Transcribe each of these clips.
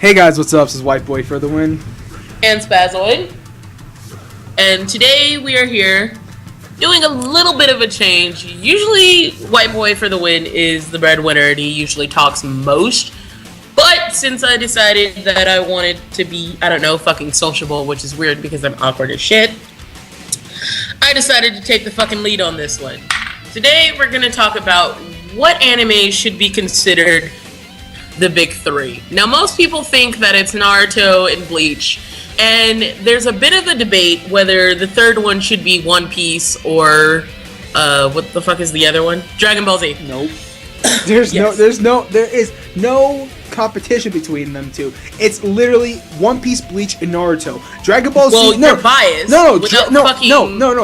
Hey guys, what's up? This is White Boy for the win. And Spazoid. And today we are here doing a little bit of a change. Usually White Boy for the win is the breadwinner and he usually talks most. But since I decided that I wanted to be, fucking sociable, which is weird because I'm awkward as shit, I decided to take the fucking lead on this one. Today we're going to talk about what anime should be considered the big three. Now, most people think that it's Naruto and Bleach, and there's a bit of a debate whether the third one should be One Piece or what the fuck is the other one? Dragon Ball Z. Nope. There is no competition between them two. It's literally One Piece, Bleach, and Naruto. Dragon Ball Z. Well, you're biased. No.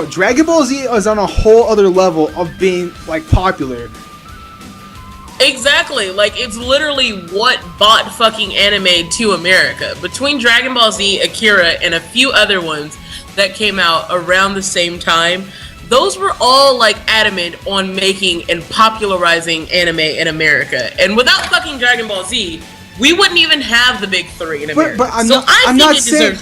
Dragon Ball Z is on a whole other level of being like popular. Exactly, like it's literally what brought fucking anime to America. Between Dragon Ball Z, Akira, and a few other ones that came out around the same time, those were all like adamant on making and popularizing anime in America. And without fucking Dragon Ball Z, we wouldn't even have the big three in America. But I'm not saying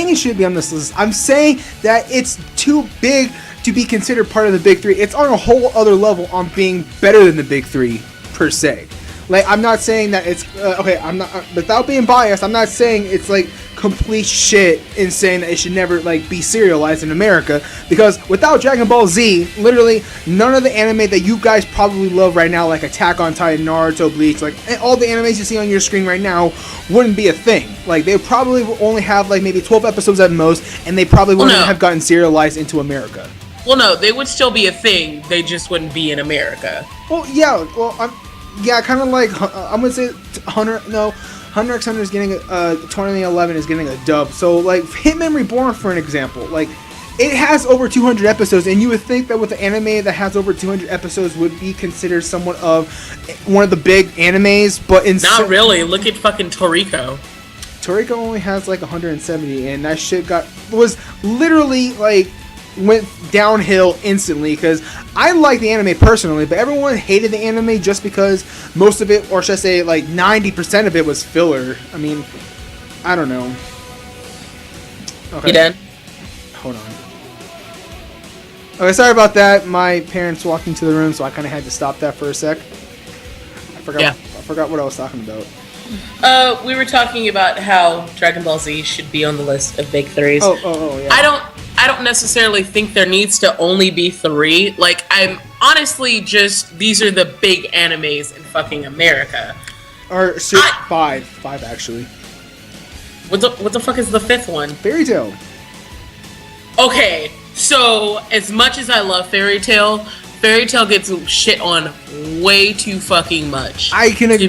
it should be on this list. I'm saying that it's too big to be considered part of the big three. It's on a whole other level on being better than the big three per se. Like, I'm not saying that it's okay. I'm not without being biased. I'm not saying it's like complete shit in saying that it should never like be serialized in America, because without Dragon Ball Z, literally none of the anime that you guys probably love right now, like Attack on Titan, Naruto, Bleach, like all the animes you see on your screen right now, wouldn't be a thing. Like, they probably only have like maybe 12 episodes at most, and they probably wouldn't have gotten serialized into America. Well, no, they would still be a thing. They just wouldn't be in America. Well, yeah. Well, kind of like I'm gonna say Hunter. No, Hunter x Hunter is getting 2011 is getting a dub. So like Hitman Reborn, for an example, like it has over 200 episodes, and you would think that with an anime that has over 200 episodes would be considered somewhat of one of the big animes, but not really. Look at fucking Toriko. Toriko only has like 170, and that shit was literally like went downhill instantly, because I like the anime personally, but everyone hated the anime just because most of it, or should I say like 90% of it, was filler. I mean, I don't know. Okay. You done? Hold on. Okay, sorry about that. My parents walked into the room, so I kind of had to stop that for a sec. I forgot what I was talking about. We were talking about how Dragon Ball Z should be on the list of big threes. Oh, yeah. I don't necessarily think there needs to only be three. Like, I'm honestly just, these are the big animes in fucking America. Or five actually. What the fuck is the fifth one? Fairy Tail. Okay, so as much as I love Fairy Tail gets shit on way too fucking much. I agree.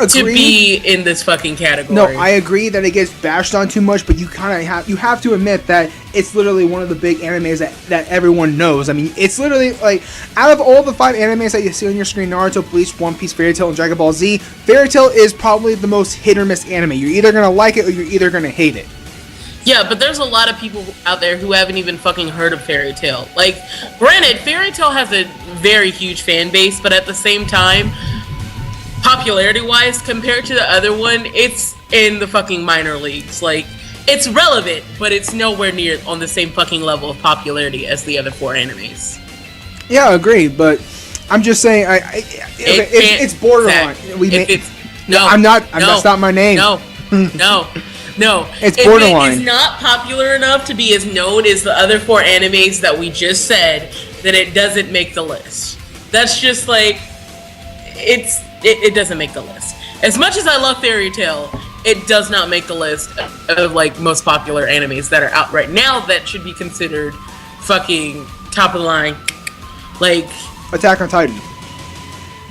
To be in this fucking category. No, I agree that it gets bashed on too much, but you have to admit that it's literally one of the big animes that everyone knows. I mean, it's literally like, out of all the 5 animes that you see on your screen, Naruto, Bleach, One Piece, Fairy Tail, and Dragon Ball Z, Fairy Tail is probably the most hit or miss anime. You're either gonna like it or you're either gonna hate it. Yeah, but there's a lot of people out there who haven't even fucking heard of Fairy Tail. Like, granted, Fairy Tail has a very huge fan base, but at the same time, popularity-wise, compared to the other one, it's in the fucking minor leagues. Like, it's relevant, but it's nowhere near on the same fucking level of popularity as the other 4 animes. Yeah, I agree, but I'm just saying, it's borderline. That's not my name. No, it's borderline. If it is not popular enough to be as known as the other 4 animes that we just said, then it doesn't make the list. That's just like, it doesn't make the list. As much as I love Fairy Tail, it does not make the list of like most popular animes that are out right now that should be considered fucking top of the line. Like Attack on Titan.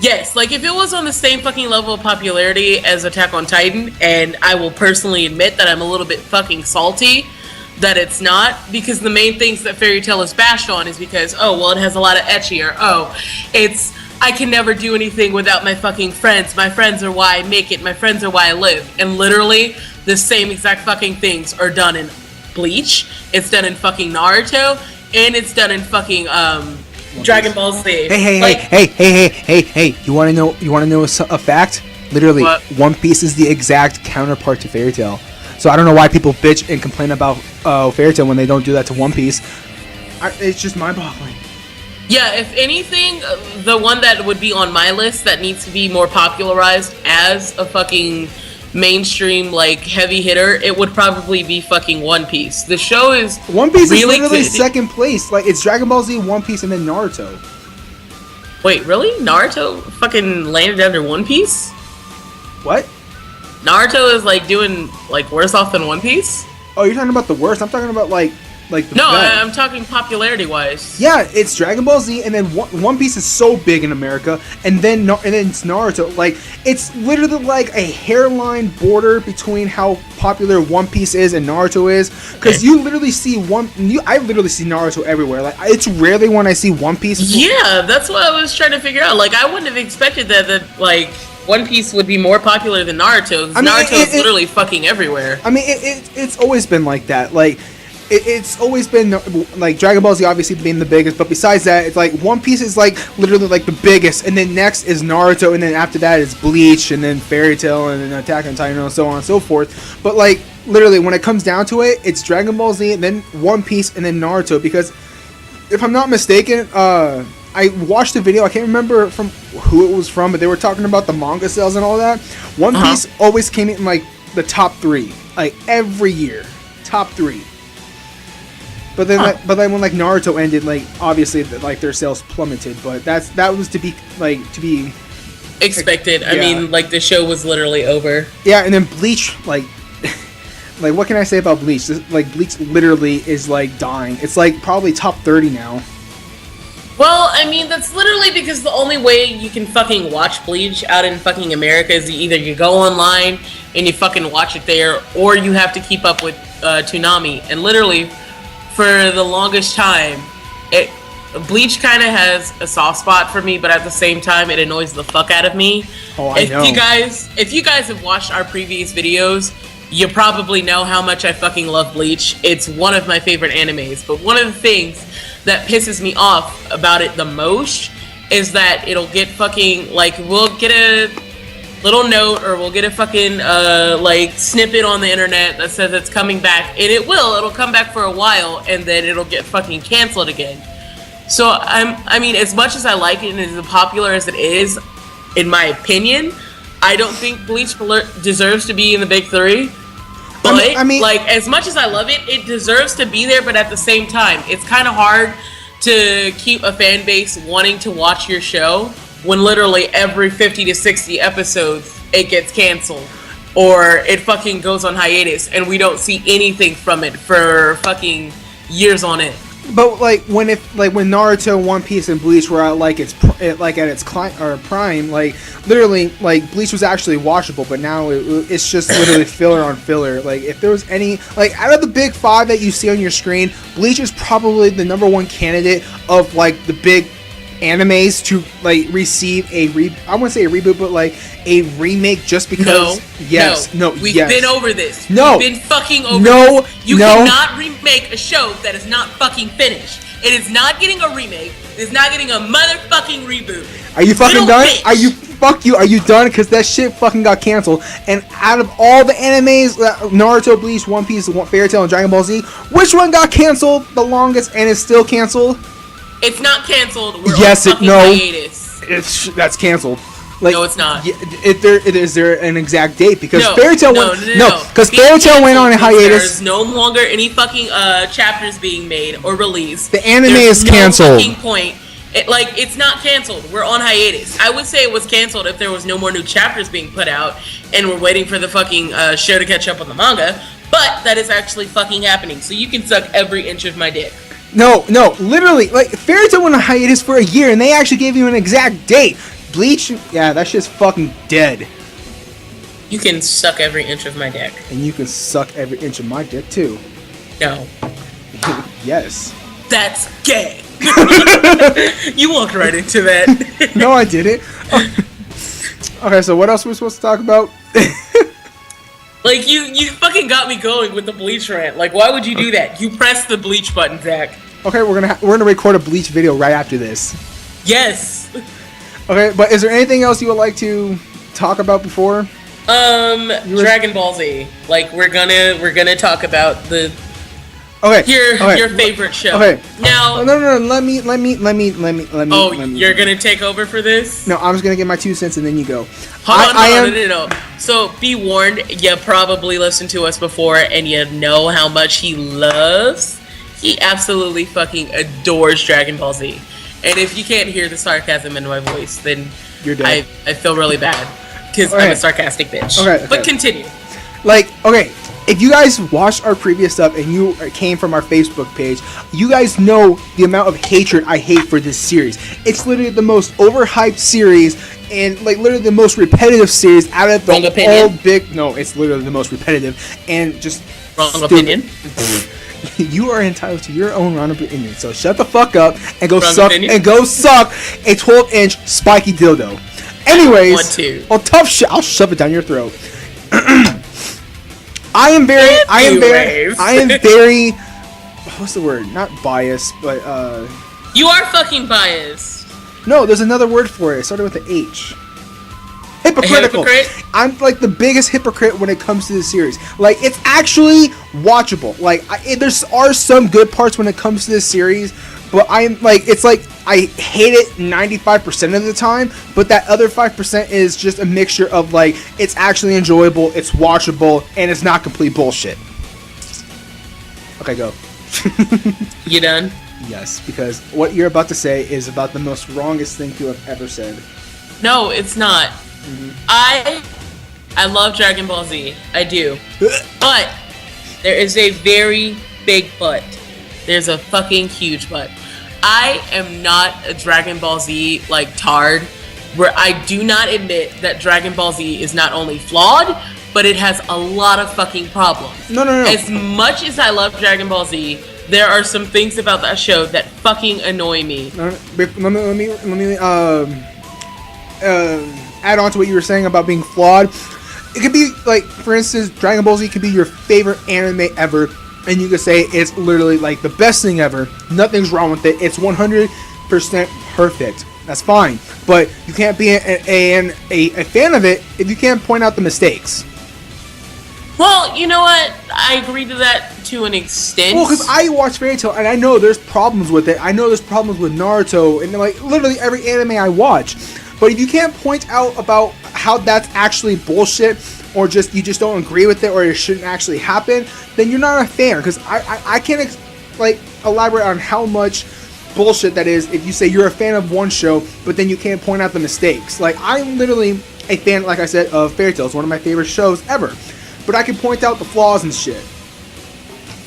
Yes, like if it was on the same fucking level of popularity as Attack on Titan, and I will personally admit that I'm a little bit fucking salty that it's not, because the main things that Fairy Tail is bashed on is because, oh, well, it has a lot of ecchi, or, oh, it's, I can never do anything without my fucking friends. My friends are why I make it. My friends are why I live. And literally, the same exact fucking things are done in Bleach, it's done in fucking Naruto, and it's done in fucking, Dragon Ball Z. Hey! You want to know a fact? Literally, What? One Piece is the exact counterpart to Fairy Tail. So I don't know why people bitch and complain about Fairy Tail when they don't do that to One Piece. It's just mind-boggling. Yeah, if anything, the one that would be on my list that needs to be more popularized as a fucking mainstream, like, heavy hitter, it would probably be fucking One Piece. The show is One Piece really is literally good. second place. Like, it's Dragon Ball Z, One Piece, and then Naruto. Wait, really? Naruto fucking landed under One Piece? What? Naruto is, like, doing, like, worse off than One Piece? Oh, you're talking about the worst. I'm talking about, like the No, best. I'm talking popularity-wise. Yeah, it's Dragon Ball Z, and then One Piece is so big in America, and then it's Naruto. Like, it's literally like a hairline border between how popular One Piece is and Naruto is, because you literally see I literally see Naruto everywhere. Like, it's rarely when I see One Piece. Yeah, that's what I was trying to figure out. Like, I wouldn't have expected that like, One Piece would be more popular than Naruto. Naruto is literally fucking everywhere. I mean, it's always been like that. Like, it's always been like Dragon Ball Z obviously being the biggest, but besides that, it's like One Piece is like literally like the biggest, and then next is Naruto, and then after that is Bleach, and then Fairy Tail, and then Attack on Titan, and so on and so forth. But like literally, when it comes down to it, it's Dragon Ball Z, and then One Piece, and then Naruto. Because if I'm not mistaken, I watched a video. I can't remember from who it was from, but they were talking about the manga sales and all that. One Piece always came in like the top 3, like every year, top 3. But then, when like Naruto ended, like obviously like their sales plummeted. But that was to be expected. I mean, like, the show was literally over. Yeah, and then Bleach, like what can I say about Bleach? Like, Bleach literally is like dying. It's like probably top 30 now. Well, I mean, that's literally because the only way you can fucking watch Bleach out in fucking America is either you go online and you fucking watch it there, or you have to keep up with Toonami. And literally, for the longest time, Bleach kind of has a soft spot for me, but at the same time, it annoys the fuck out of me. Oh, I know. If you guys have watched our previous videos, you probably know how much I fucking love Bleach. It's one of my favorite animes. But one of the things that pisses me off about it the most is that it'll get fucking, like, we'll get a little note, or we'll get a fucking like snippet on the internet that says it's coming back, and it'll come back for a while, and then it'll get fucking canceled again. So I mean, as much as I like it and as popular as it is, in my opinion, I don't think Bleach deserves to be in the big 3. But I mean, like, as much as I love it, it deserves to be there. But at the same time, it's kind of hard to keep a fan base wanting to watch your show when literally every 50 to 60 episodes it gets canceled, or it fucking goes on hiatus, and we don't see anything from it for fucking years on end. But like when Naruto, One Piece, and Bleach were at like its prime, like literally like Bleach was actually watchable, but now it's just literally filler on filler. Like, if there was any, like, out of the big 5 that you see on your screen, Bleach is probably the number 1 candidate of like the big animes to like receive I wouldn't say a reboot, but like a remake, just because. We've been over this. No. We've been fucking over No. this. You cannot remake a show that is not fucking finished. It is not getting a remake. It is not getting a motherfucking reboot. Are you fucking done? Bitch. Are you done? Because that shit fucking got canceled. And out of all the animes, Naruto, Bleach, One Piece, Fairy Tail, and Dragon Ball Z, which one got canceled the longest and is still canceled? It's not canceled. We're Yes, on fucking hiatus. That's canceled. Like, no, it's not. Is there an exact date? Because Fairy Tail because Fairy Tail went on a hiatus. There's no longer any fucking chapters being made or released. The anime is canceled. No fucking point. It's not canceled. We're on hiatus. I would say it was canceled if there was no more new chapters being put out, and we're waiting for the fucking show to catch up on the manga. But that is actually fucking happening. So you can suck every inch of my dick. No, literally, like, Fairy Tail went on hiatus for a year, and they actually gave you an exact date. Bleach, yeah, that shit's fucking dead. You can suck every inch of my dick. And you can suck every inch of my dick, too. No. Yes. That's gay. You walked right into that. No, I didn't. Okay, so what else are we supposed to talk about? Like, you fucking got me going with the Bleach rant. Like, why would you do that? You pressed the Bleach button, Zach. Okay, we're gonna record a Bleach video right after this. Yes. Okay, but is there anything else you would like to talk about before? Dragon Ball Z. Like we're gonna talk about the your favorite show. Okay. Now no. Let me. You're gonna take over for this? No, I'm just gonna get my 2 cents and then you go. No. So be warned. You probably listened to us before and you know how much he loves. He absolutely fucking adores Dragon Ball Z. And if you can't hear the sarcasm in my voice, then you're dead. I feel really bad because I'm a sarcastic bitch. Okay. But continue. If you guys watched our previous stuff and you came from our Facebook page, you guys know the amount of hatred I hate for this series. It's literally the most overhyped series and like literally the most repetitive series out of the No, it's literally the most repetitive and just wrong opinion. You are entitled to your own round of opinion, so shut the fuck up and go suck a 12-inch spiky dildo. Anyways, tough shit. I'll shove it down your throat. I am very. What's the word? Not biased, but You are fucking biased. No, there's another word for it. It started with an H. Hypocritical. I'm like the biggest hypocrite when it comes to this series. Like, it's actually watchable. Like, there are some good parts when it comes to this series, but I'm like, it's like I hate it 95% of the time, but that other 5% is just a mixture of like, it's actually enjoyable, it's watchable, and it's not complete bullshit. Okay, go. You done? Yes, because what you're about to say is about the most wrongest thing you have ever said. No, it's not. Mm-hmm. I love Dragon Ball Z. I do. But there is a very big but. There's a fucking huge but. I am not a Dragon Ball Z like tard, where I do not admit that Dragon Ball Z is not only flawed, but it has a lot of fucking problems. No. As much as I love Dragon Ball Z, there are some things about that show that fucking annoy me. Let me add on to what you were saying about being flawed. It could be like, for instance, Dragon Ball Z could be your favorite anime ever, and you could say it's literally like the best thing ever. Nothing's wrong with it. It's 100% perfect. That's fine. But you can't be a fan of it if you can't point out the mistakes. Well, you know what? I agree to that to an extent. Well, because I watch Fairy Tail, and I know there's problems with it. I know there's problems with Naruto, and like literally every anime I watch. But if you can't point out about how that's actually bullshit, or just you just don't agree with it, or it shouldn't actually happen, then you're not a fan. Because I can't elaborate on how much bullshit that is if you say you're a fan of one show, but then you can't point out the mistakes. Like, I'm literally a fan, like I said, of Fairy Tail. It's one of my favorite shows ever. But I can point out the flaws and shit.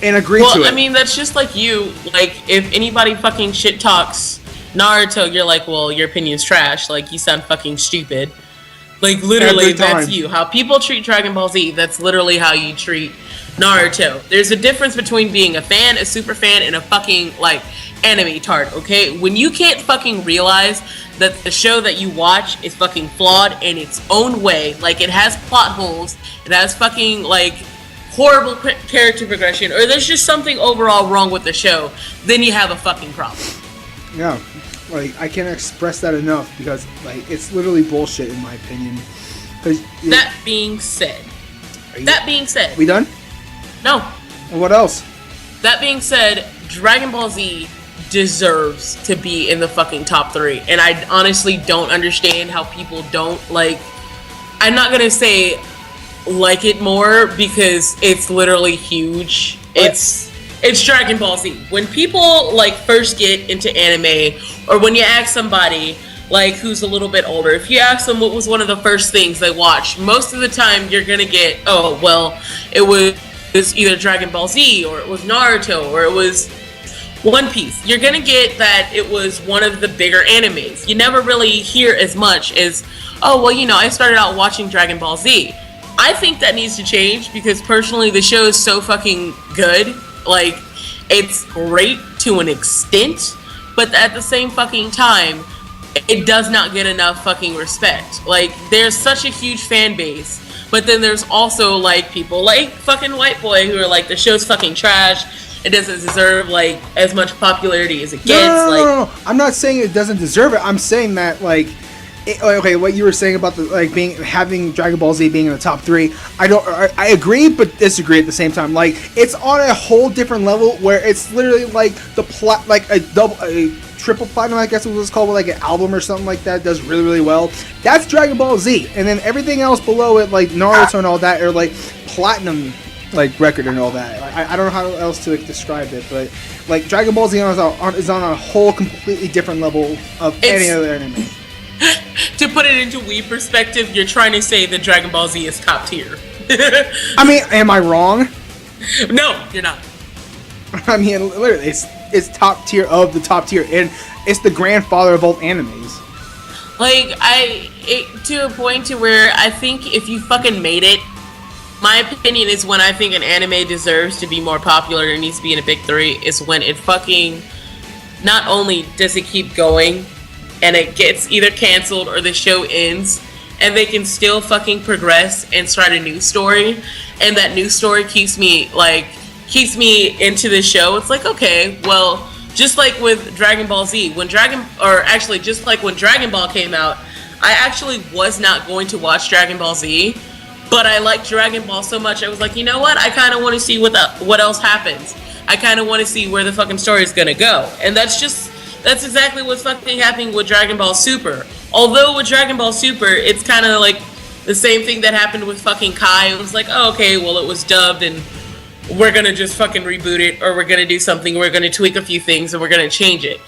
And agree to it. Well, I mean, that's just like you. Like, if anybody fucking shit talks Naruto, you're like, well, your opinion's trash. Like, you sound fucking stupid. Like, literally, that's you. How people treat Dragon Ball Z, that's literally how you treat Naruto. There's a difference between being a fan, a super fan, and a fucking, like, anime tart, okay? When you can't fucking realize that the show that you watch is fucking flawed in its own way, like, it has plot holes, it has fucking, like, horrible character progression, or there's just something overall wrong with the show, then you have a fucking problem. Yeah. Like, I can't express that enough because, like, it's literally bullshit in my opinion. That being said. We done? No. And what else? That being said, Dragon Ball Z deserves to be in the fucking top 3. And I honestly don't understand how people don't, like... I'm not gonna say like it more because it's literally huge. What? It's Dragon Ball Z. When people, like, first get into anime, or when you ask somebody, like, who's a little bit older, if you ask them what was one of the first things they watched, most of the time you're gonna get, oh, well, it was either Dragon Ball Z, or it was Naruto, or it was One Piece. You're gonna get that it was one of the bigger animes. You never really hear as much as, oh, well, you know, I started out watching Dragon Ball Z. I think that needs to change because personally the show is so fucking good. Like, it's great to an extent, but at the same fucking time, it does not get enough fucking respect. Like, there's such a huge fan base, but then there's also, like, people like fucking White Boy who are like, the show's fucking trash. It doesn't deserve, like, as much popularity as it gets. No. I'm not saying it doesn't deserve it. I'm saying that, like, okay, what you were saying about having Dragon Ball Z being in the top 3, I agree but disagree at the same time. Like, it's on a whole different level where it's literally like a triple platinum, I guess it was called, like an album or something like that, does really, really well. That's Dragon Ball Z, and then everything else below it, like Naruto and all that, are like platinum, like record and all that. I don't know how else to describe it, but like Dragon Ball Z is on a whole completely different level of any other anime. To put it into Wii perspective, you're trying to say that Dragon Ball Z is top tier. I mean, am I wrong? No, you're not. I mean, literally, it's top tier of the top tier, and it's the grandfather of all animes. Like, to a point to where I think if you fucking made it, my opinion is when I think an anime deserves to be more popular and needs to be in a big 3 is when it fucking, not only does it keep going, and it gets either canceled or the show ends, and they can still fucking progress and start a new story, and that new story keeps me into the show. It's like, okay, well, just like with Dragon Ball Z, just like when Dragon Ball came out, I actually was not going to watch Dragon Ball Z, but I liked Dragon Ball so much, I was like, you know what, I kind of want to see what else happens. I kind of want to see where the fucking story is gonna go, and that's exactly what's fucking happening with Dragon Ball Super. Although with Dragon Ball Super, it's kind of like the same thing that happened with fucking Kai. It was like, oh, okay, well, it was dubbed, and we're gonna just fucking reboot it, or we're gonna do something, we're gonna tweak a few things, and we're gonna change it.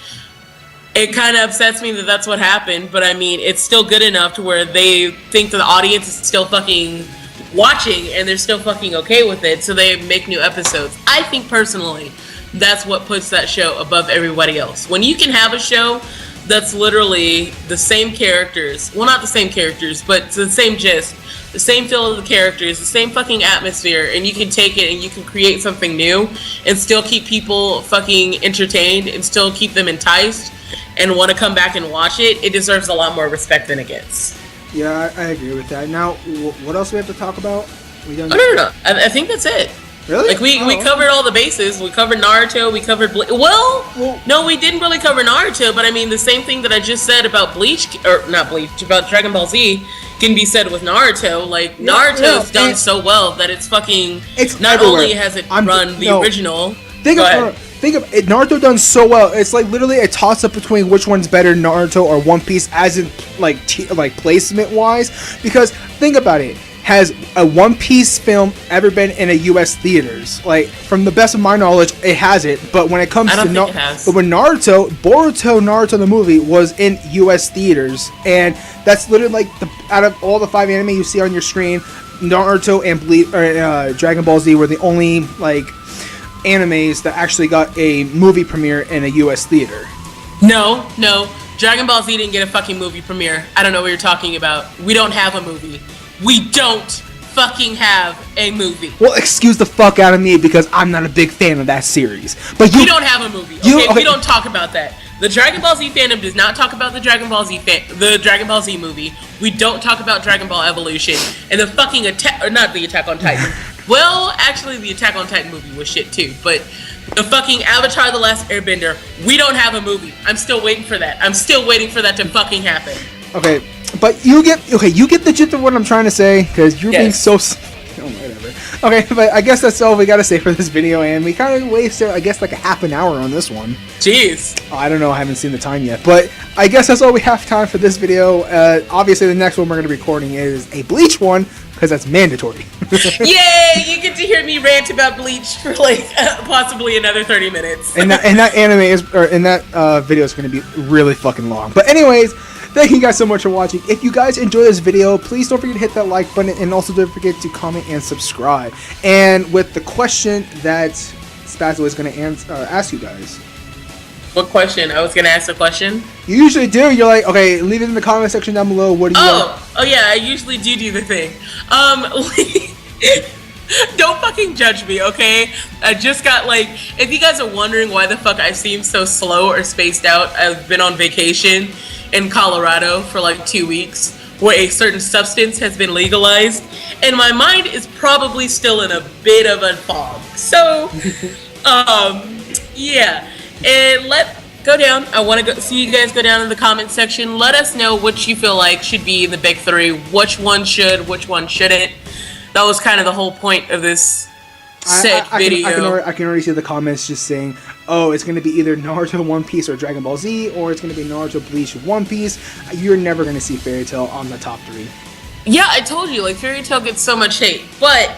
It kind of upsets me that that's what happened, but I mean, it's still good enough to where they think that the audience is still fucking watching, and they're still fucking okay with it, so they make new episodes. I think personally, that's what puts that show above everybody else. When you can have a show that's literally the same characters, well, not the same characters, but it's the same gist, the same feel of the characters, the same fucking atmosphere, and you can take it and you can create something new and still keep people fucking entertained and still keep them enticed and want to come back and watch it, it deserves a lot more respect than it gets. Yeah, I agree with that. Now, what else do we have to talk about? No. I think that's it. Really? Like, we covered all the bases. We covered Naruto, we covered no, we didn't really cover Naruto, but I mean, the same thing that I just said about about Dragon Ball Z can be said with Naruto. Like, Naruto's done so well that it's not everywhere. only has it run the original. Think of it, Naruto done so well. It's like literally a toss up between which one's better, Naruto or One Piece, as in like placement wise. Because think about it. Has a One Piece film ever been in a U.S. theaters? Like, from the best of my knowledge, it hasn't. But when it comes to but when Naruto the movie was in U.S. theaters, and that's literally like out of all the 5 anime you see on your screen, Naruto and Bleach or Dragon Ball Z were the only like animes that actually got a movie premiere in a U.S. theater. No, Dragon Ball Z didn't get a fucking movie premiere. I don't know what you're talking about. We don't have a movie. We don't fucking have a movie. Well, excuse the fuck out of me because I'm not a big fan of that series. But we don't have a movie. Okay, we don't talk about that. The Dragon Ball Z fandom does not talk about the Dragon Ball Z movie. We don't talk about Dragon Ball Evolution and the fucking not the Attack on Titan. Well, actually, the Attack on Titan movie was shit too. But the fucking Avatar: The Last Airbender. We don't have a movie. I'm still waiting for that. I'm still waiting for that to fucking happen. Okay. But you get the gist of what I'm trying to say, because you're being so... whatever. Okay, but I guess that's all we gotta say for this video, and we kind of wasted, I guess, like a half an hour on this one. Jeez. Oh, I don't know, I haven't seen the time yet, but I guess that's all we have time for this video. Obviously, the next one we're gonna be recording is a Bleach one, because that's mandatory. Yay! You get to hear me rant about Bleach for like possibly another 30 minutes. and that video is gonna be really fucking long. But anyways. Thank you guys so much for watching. If you guys enjoy this video, please don't forget to hit that like button, and also don't forget to comment and subscribe. And with the question that Spazzo is going to ask you guys. What question? I was going to ask a question. You usually do. You're like, okay, leave it in the comment section down below. What do you want? Oh yeah, I usually do the thing. Don't fucking judge me, okay? I just got like, if you guys are wondering why the fuck I seem so slow or spaced out, I've been on vacation in Colorado for like 2 weeks where a certain substance has been legalized, and my mind is probably still in a bit of a fog. So, yeah. And go down. I want to see you guys go down in the comment section. Let us know which you feel like should be in the big three. Which one should, which one shouldn't. That was kind of the whole point of this video. I can already see the comments just saying, oh, it's going to be either Naruto, One Piece, or Dragon Ball Z, or it's going to be Naruto, Bleach, One Piece. You're never going to see Fairy Tail on the top three. Yeah, I told you, like, Fairy Tail gets so much hate. But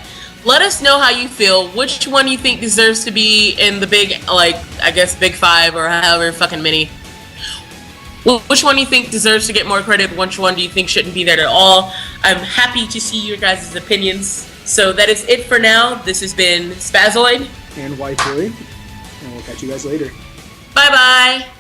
let us know how you feel. Which one you think deserves to be in the big, like, I guess big five or however fucking many. Well, which one do you think deserves to get more credit? Which one do you think shouldn't be there at all? I'm happy to see your guys' opinions. So that is it for now. This has been Spazoid and White Boy, and we'll catch you guys later. Bye-bye.